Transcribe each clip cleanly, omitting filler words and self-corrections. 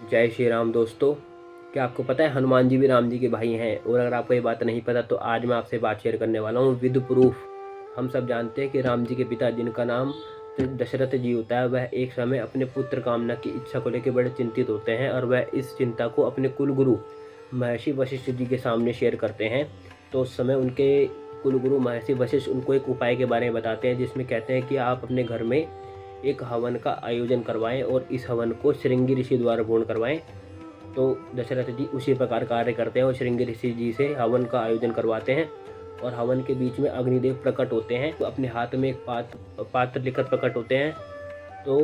जय श्री राम दोस्तों। क्या आपको पता है हनुमान जी भी राम जी के भाई हैं? और अगर आपको ये बात नहीं पता तो आज मैं आपसे बात शेयर करने वाला हूँ विद प्रूफ। हम सब जानते हैं कि राम जी के पिता जिनका नाम दशरथ जी होता है, वह एक समय अपने पुत्र कामना की इच्छा को लेकर बड़े चिंतित होते हैं और वह इस चिंता को अपने कुल गुरु महर्षि वशिष्ठ जी के सामने शेयर करते हैं। तो उस समय उनके कुल गुरु महर्षि वशिष्ठ उनको एक उपाय के बारे में बताते हैं, जिसमें कहते हैं कि आप अपने घर में एक हवन का आयोजन करवाएं और इस हवन को श्रृंगी ऋषि द्वारा पूर्ण करवाएं। तो दशरथ जी उसी प्रकार कार्य करते हैं और श्रृंगी ऋषि जी से हवन का आयोजन करवाते हैं। और हवन के बीच में अग्निदेव प्रकट होते हैं, तो अपने हाथ में एक पात्र लेकर प्रकट होते हैं। तो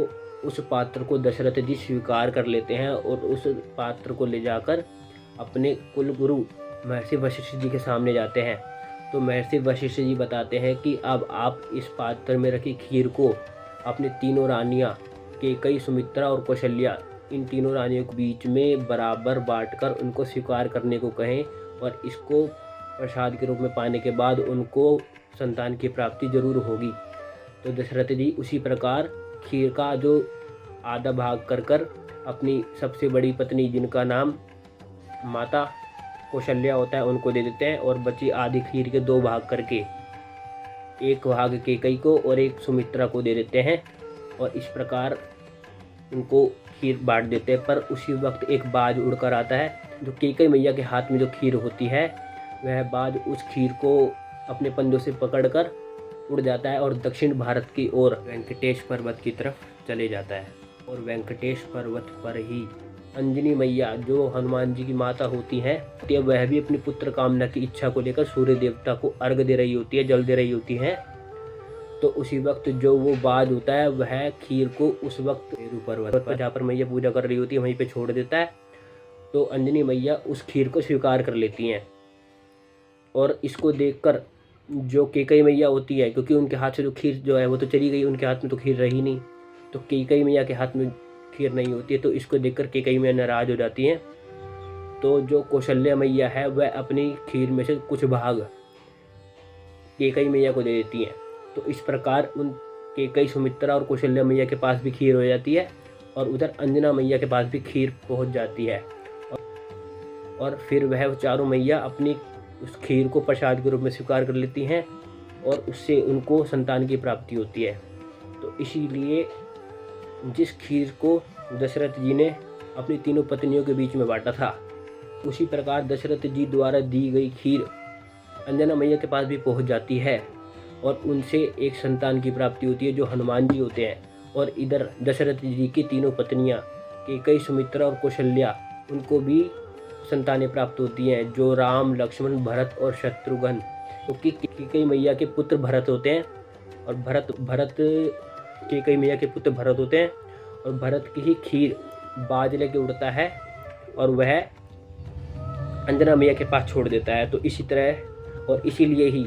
उस पात्र को दशरथ जी स्वीकार कर लेते हैं और उस पात्र को ले जाकर अपने कुल गुरु महर्षि वशिष्ठ जी के सामने जाते हैं। तो महर्षि वशिष्ठ जी बताते हैं कि अब आप इस पात्र में रखी खीर को अपनी तीनों रानियाँ कैकेयी, सुमित्रा और कौशल्या, इन तीनों रानियों के बीच में बराबर बांटकर उनको स्वीकार करने को कहें और इसको प्रसाद के रूप में पाने के बाद उनको संतान की प्राप्ति जरूर होगी। तो दशरथ जी उसी प्रकार खीर का जो आधा भाग कर अपनी सबसे बड़ी पत्नी, जिनका नाम माता कौशल्या होता है, उनको दे देते हैं और बची आधी खीर के दो भाग करके एक भाग कैकेयी को और एक सुमित्रा को दे देते हैं और इस प्रकार उनको खीर बांट देते हैं। पर उसी वक्त एक बाज उड़कर आता है, जो कैकेयी मैया के हाथ में जो खीर होती है, वह बाज उस खीर को अपने पंजों से पकड़कर उड़ जाता है और दक्षिण भारत की ओर वेंकटेश पर्वत की तरफ चले जाता है। और वेंकटेश पर्वत पर ही अंजनी मैया, जो हनुमान जी की माता होती हैं, वह भी अपनी पुत्र कामना की इच्छा को लेकर सूर्य देवता को अर्घ दे रही होती है, जल दे रही होती हैं। तो उसी वक्त जो वो बाज होता है, वह खीर को उस वक्त मेरू पर्वत पर, जहाँ पर मैया पूजा कर रही होती है, वहीं पे छोड़ देता है। तो अंजनी मैया उस खीर को स्वीकार कर लेती हैं और इसको देखकर जो कैकेयी मैया होती है, क्योंकि उनके हाथ से जो खीर जो है वो तो चली गई, उनके हाथ में तो खीर रही नहीं, तो कैकेयी मैया के हाथ में खीर नहीं होती है। तो इसको देखकर कैकेयी मैया नाराज हो जाती हैं। तो जो कौशल्या मैया है, वह अपनी खीर में से कुछ भाग कैकेयी मैया को दे देती हैं। तो इस प्रकार उन कैकेयी, सुमित्रा और कौशल्या मैया के पास भी खीर हो जाती है और उधर अंजना मैया के पास भी खीर पहुंच जाती है। और फिर वह चारों मैया अपनी उस खीर को प्रसाद के रूप में स्वीकार कर लेती हैं और उससे उनको संतान की प्राप्ति होती है। तो इसीलिए जिस खीर को दशरथ जी ने अपनी तीनों पत्नियों के बीच में बांटा था, उसी प्रकार दशरथ जी द्वारा दी गई खीर अंजना मैया के पास भी पहुंच जाती है और उनसे एक संतान की प्राप्ति होती है, जो हनुमान जी होते हैं। और इधर दशरथ जी की तीनों पत्नियां कैकेयी, सुमित्रा और कौशल्या, उनको भी संतानें प्राप्त होती हैं, जो राम, लक्ष्मण, भरत और शत्रुघ्न, क्योंकि कैकेयी मैया के पुत्र भरत होते हैं और भरत कैकेयी मैया के पुत्र भरत होते हैं और भरत की ही खीर बाज लेके उड़ता है और वह अंजना मैया के पास छोड़ देता है। तो इसी तरह और इसीलिए ही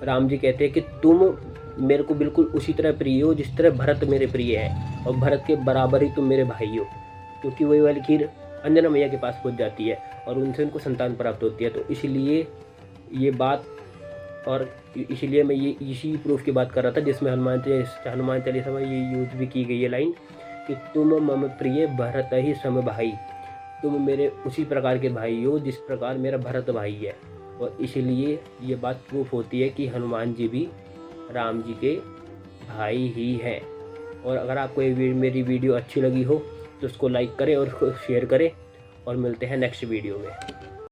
राम जी कहते हैं कि तुम मेरे को बिल्कुल उसी तरह प्रिय हो जिस तरह भरत मेरे प्रिय है, और भरत के बराबर ही तुम मेरे भाई हो, क्योंकि वही वाली खीर अंजना मैया के पास पहुंच जाती है और उनसे उनको संतान प्राप्त होती है। तो इसीलिए ये बात, और इसीलिए मैं ये इसी प्रूफ की बात कर रहा था, जिसमें हनुमान चालीसा में ये यूज भी की गई है लाइन कि तुम मम प्रिय भरत ही सम भाई, तुम मेरे उसी प्रकार के भाई हो जिस प्रकार मेरा भरत भाई है। और इसीलिए ये बात प्रूफ होती है कि हनुमान जी भी राम जी के भाई ही हैं। और अगर आपको ये मेरी वीडियो अच्छी लगी हो तो उसको लाइक करें और शेयर करें और मिलते हैं नेक्स्ट वीडियो में।